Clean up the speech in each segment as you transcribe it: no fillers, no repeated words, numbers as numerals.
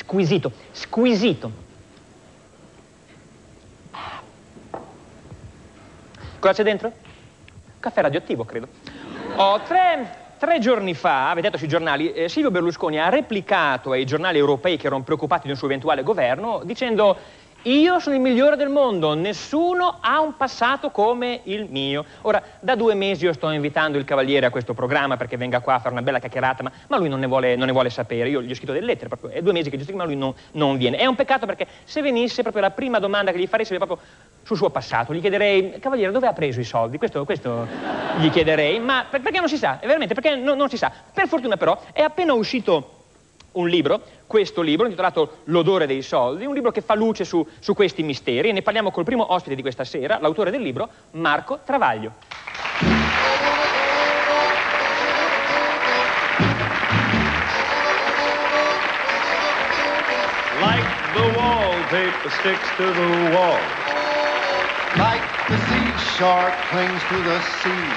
squisito, squisito. Cosa c'è dentro? Caffè radioattivo, credo. Tre giorni fa, avete detto sui giornali, Silvio Berlusconi ha replicato ai giornali europei che erano preoccupati di un suo eventuale governo dicendo: io sono il migliore del mondo, nessuno ha un passato come il mio. Ora, da 2 mesi io sto invitando il Cavaliere a questo programma perché venga qua a fare una bella chiacchierata, ma lui non ne vuole sapere. Io gli ho scritto delle lettere, proprio, è 2 mesi che gli ho scritto, ma lui non viene. È un peccato perché se venisse, proprio la prima domanda che gli farei sarebbe proprio sul suo passato. Gli chiederei: Cavaliere, dove ha preso i soldi? Questo gli chiederei, ma perché non si sa, veramente, perché non si sa. Per fortuna però è appena uscito un libro, questo libro, intitolato L'odore dei soldi, un libro che fa luce su questi misteri, e ne parliamo col primo ospite di questa sera, l'autore del libro, Marco Travaglio. Like the wallpaper sticks to the wall. Like the seashore clings to the sea.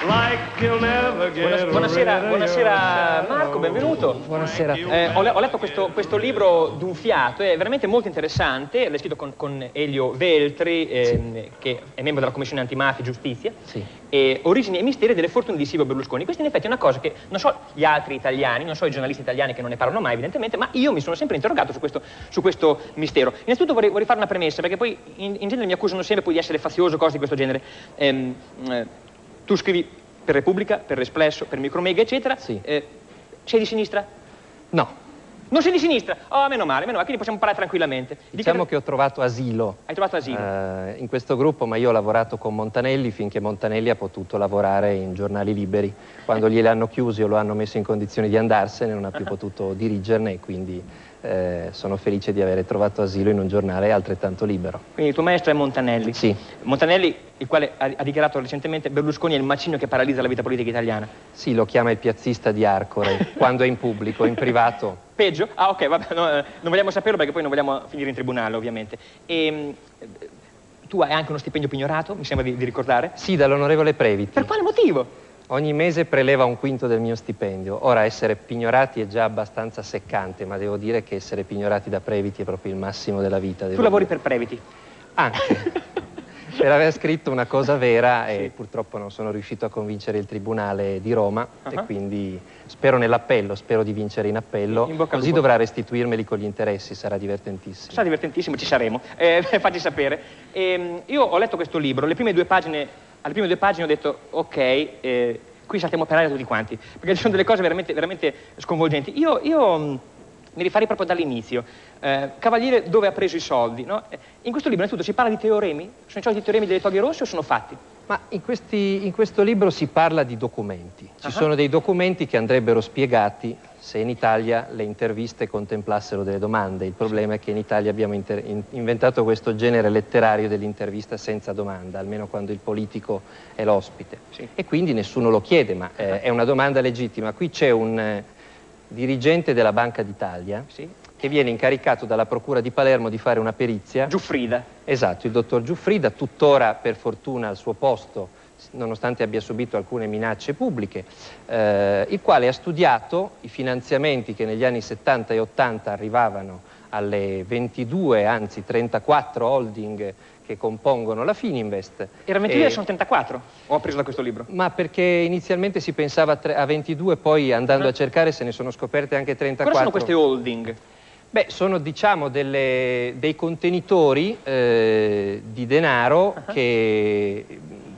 Like you'll never get Buonasera Marco, benvenuto. Buonasera. Ho letto questo libro d'un fiato, è veramente molto interessante, l'hai scritto con Elio Veltri, che è membro della Commissione Antimafia e Giustizia, Origini e misteri delle fortune di Silvio Berlusconi. Questa in effetti è una cosa che non so gli altri italiani, non so i giornalisti italiani che non ne parlano mai evidentemente, ma io mi sono sempre interrogato su questo mistero. Innanzitutto vorrei fare una premessa, perché poi in genere mi accusano sempre poi di essere fazioso, cose di questo genere. Tu scrivi per Repubblica, per L'Espresso, per Micromega, eccetera. Sì. Sei di sinistra? No. Non sei di sinistra? Oh, meno male, quindi possiamo parlare tranquillamente. Diciamo che ho trovato asilo. Hai trovato asilo? In questo gruppo, ma io ho lavorato con Montanelli finché Montanelli ha potuto lavorare in giornali liberi. Quando glieli hanno chiusi o lo hanno messo in condizioni di andarsene, non ha più potuto dirigerne, e quindi sono felice di aver trovato asilo in un giornale altrettanto libero. Quindi il tuo maestro è Montanelli? Sì. Montanelli, il quale ha dichiarato recentemente: Berlusconi è il macigno che paralizza la vita politica italiana. Sì, lo chiama il piazzista di Arcore, quando è in pubblico, in privato. Peggio? Ah, ok, vabbè, non vogliamo saperlo perché poi non vogliamo finire in tribunale, ovviamente. Tu hai anche uno stipendio pignorato, mi sembra di ricordare? Sì, dall'onorevole Previti. Per quale motivo? Ogni mese preleva 1/5 del mio stipendio. Ora, essere pignorati è già abbastanza seccante, ma devo dire che essere pignorati da Previti è proprio il massimo della vita. Tu lavori per Previti? Anche. Per aver scritto una cosa vera, e purtroppo non sono riuscito a convincere il Tribunale di Roma, e quindi spero nell'appello, spero di vincere in appello, così dovrà restituirmeli con gli interessi, sarà divertentissimo. Sarà divertentissimo, ci saremo, facci sapere. Io ho letto questo libro, alle prime 2 pagine ho detto: ok, qui saltiamo per aria tutti quanti, perché ci sono delle cose veramente sconvolgenti. Io mi rifarei proprio dall'inizio. Cavaliere, dove ha preso i soldi, no? In questo libro innanzitutto si parla di teoremi? Sono i soliti teoremi delle toghe rosse o sono fatti? Ma in questo libro si parla di documenti. Ci sono dei documenti che andrebbero spiegati se in Italia le interviste contemplassero delle domande. Il problema è che in Italia abbiamo inventato questo genere letterario dell'intervista senza domanda, almeno quando il politico è l'ospite. E quindi nessuno lo chiede, ma è una domanda legittima. Qui c'è un dirigente della Banca d'Italia che viene incaricato dalla Procura di Palermo di fare una perizia. Giuffrida. Esatto, il dottor Giuffrida, tuttora per fortuna al suo posto, nonostante abbia subito alcune minacce pubbliche, il quale ha studiato i finanziamenti che negli anni 70 e 80 arrivavano alle 22, anzi 34 holding che compongono la Fininvest. Era 22 e sono 34, ho preso da questo libro. Ma perché inizialmente si pensava a 22, poi andando a cercare se ne sono scoperte anche 34. Cosa sono queste holding? Beh, sono diciamo dei contenitori di denaro,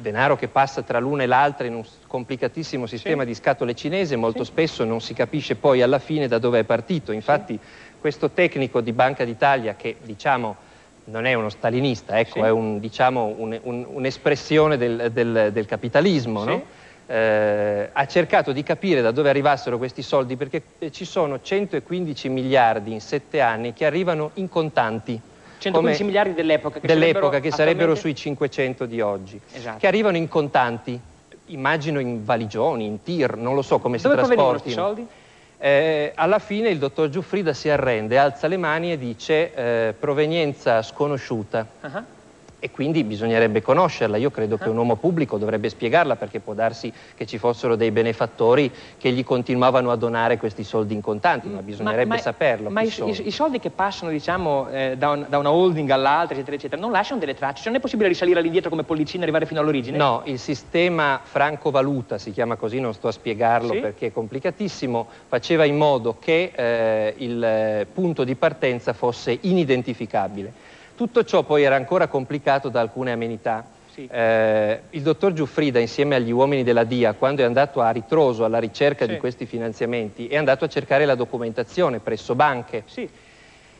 denaro che passa tra l'una e l'altra in un complicatissimo sistema di scatole cinese, molto spesso non si capisce poi alla fine da dove è partito. Infatti questo tecnico di Banca d'Italia, che diciamo non è uno stalinista, ecco, è un'espressione del capitalismo, no? Ha cercato di capire da dove arrivassero questi soldi, perché ci sono 115 miliardi in 7 anni che arrivano in contanti. 115 miliardi dell'epoca, che sarebbero sui 500 di oggi, che arrivano in contanti, immagino in valigioni, in tir, non lo so come si trasportino. Questi soldi? Alla fine il dottor Giuffrida si arrende, alza le mani e dice provenienza sconosciuta. e quindi bisognerebbe conoscerla. Io credo che un uomo pubblico dovrebbe spiegarla, perché può darsi che ci fossero dei benefattori che gli continuavano a donare questi soldi in contanti, ma bisognerebbe saperlo. Ma i soldi che passano, diciamo, da una holding all'altra, eccetera, eccetera, non lasciano delle tracce? Cioè, non è possibile risalire all'indietro come pollicina e arrivare fino all'origine? No, il sistema franco-valuta, si chiama così, non sto a spiegarlo perché è complicatissimo, faceva in modo che il punto di partenza fosse inidentificabile. Tutto ciò poi era ancora complicato da alcune amenità. Il dottor Giuffrida, insieme agli uomini della DIA, quando è andato a ritroso alla ricerca di questi finanziamenti, è andato a cercare la documentazione presso banche.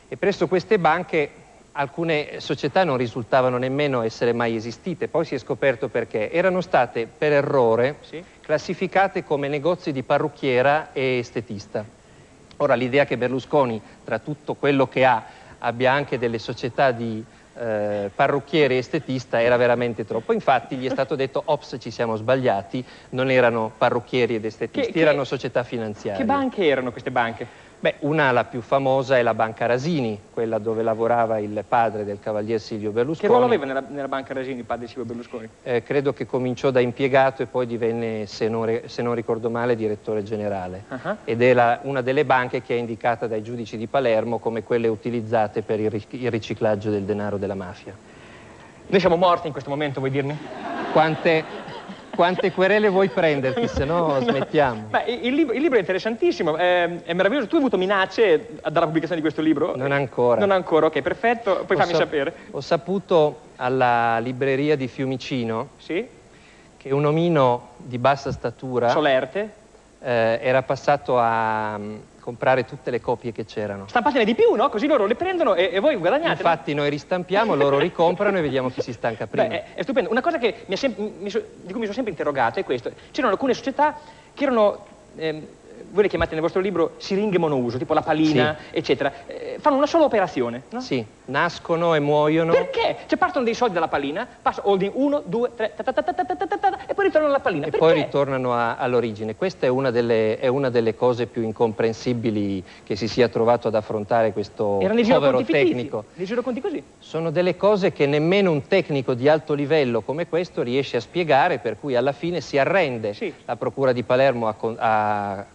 E presso queste banche alcune società non risultavano nemmeno essere mai esistite. Poi si è scoperto perché. Erano state, per errore, classificate come negozi di parrucchiera e estetista. Ora, l'idea che Berlusconi, tra tutto quello che ha, abbia anche delle società di parrucchiere e estetista era veramente troppo. Infatti gli è stato detto: ops, ci siamo sbagliati, non erano parrucchieri ed estetisti, erano società finanziarie. Che banche erano queste banche? Beh, una, la più famosa, è la Banca Rasini, quella dove lavorava il padre del cavalier Silvio Berlusconi. Che ruolo aveva nella Banca Rasini il padre di Silvio Berlusconi? Credo che cominciò da impiegato e poi divenne, se non ricordo male, direttore generale. Ed è una delle banche che è indicata dai giudici di Palermo come quelle utilizzate per il riciclaggio del denaro della mafia. Noi siamo morti in questo momento, vuoi dirmi? Quante querele vuoi prenderti, se no smettiamo. Beh, il libro è interessantissimo, è meraviglioso. Tu hai avuto minacce dalla pubblicazione di questo libro? Non ancora. Non ancora, ok, perfetto. Poi fammi sapere. Ho saputo alla libreria di Fiumicino che un omino di bassa statura, Solerte, era passato a comprare tutte le copie che c'erano. Stampatene di più, no? Così loro le prendono e voi guadagnate. Infatti noi ristampiamo, loro ricomprano e vediamo chi si stanca prima. Beh, è stupendo. Una cosa che di cui mi sono sempre interrogato è questo. C'erano alcune società che erano, voi le chiamate nel vostro libro siringhe monouso, tipo la Palina, eccetera. Fanno una sola operazione, no? Sì, nascono e muoiono. Perché? Cioè partono dei soldi dalla Palina, passa holding 1, 2, 3, e poi ritornano alla Palina. E perché? Poi ritornano all'origine. Questa è una delle cose più incomprensibili che si sia trovato ad affrontare questo povero tecnico. Nei giroconti così? Sono delle cose che nemmeno un tecnico di alto livello come questo riesce a spiegare, per cui alla fine si arrende. La Procura di Palermo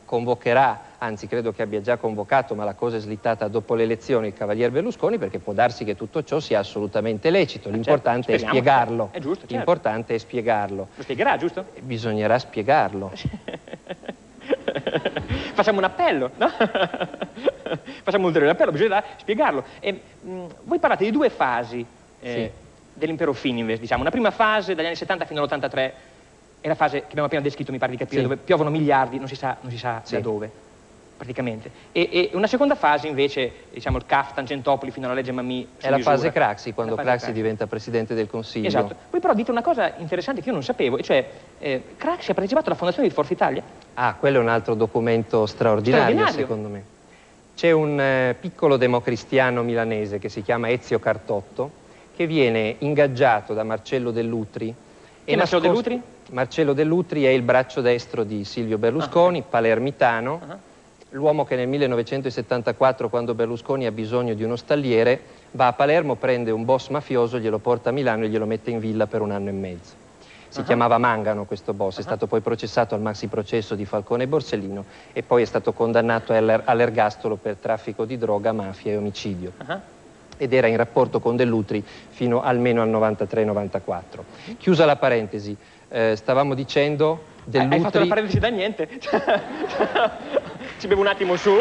convocherà, anzi credo che abbia già convocato, ma la cosa è slittata dopo le elezioni, il cavalier Berlusconi, perché può darsi che tutto ciò sia assolutamente lecito. L'importante è spiegarlo. È giusto, L'importante è spiegarlo. Lo spiegherà, giusto? Bisognerà spiegarlo. Facciamo un appello, no? Facciamo un ulteriore appello, bisognerà spiegarlo. Voi parlate di due fasi dell'impero Fininvest, diciamo. Una prima fase dagli anni 70 fino all'83 è la fase che abbiamo appena descritto, mi pare di capire, dove piovono miliardi, non si sa da dove, praticamente. E una seconda fase invece, diciamo il CAF, Tangentopoli fino alla legge Mammì. È la fase Craxi, quando Craxi diventa Presidente del Consiglio. Esatto. Voi però dite una cosa interessante che io non sapevo, e cioè Craxi ha partecipato alla fondazione di Forza Italia? Ah, quello è un altro documento straordinario. Secondo me. C'è un piccolo democristiano milanese che si chiama Ezio Cartotto, che viene ingaggiato da Marcello Dell'Utri. E Marcello Dell'Utri? Marcello Dell'Utri è il braccio destro di Silvio Berlusconi, palermitano, l'uomo che nel 1974, quando Berlusconi ha bisogno di uno stalliere, va a Palermo, prende un boss mafioso, glielo porta a Milano e glielo mette in villa per 1 anno e mezzo. Si chiamava Mangano questo boss, è stato poi processato al maxi processo di Falcone e Borsellino e poi è stato condannato all'ergastolo per traffico di droga, mafia e omicidio. Ed era in rapporto con Dell'Utri fino almeno al 93-94. Chiusa la parentesi, stavamo dicendo Dell'Utri... Hai fatto la parentesi da niente? Ci bevo un attimo su.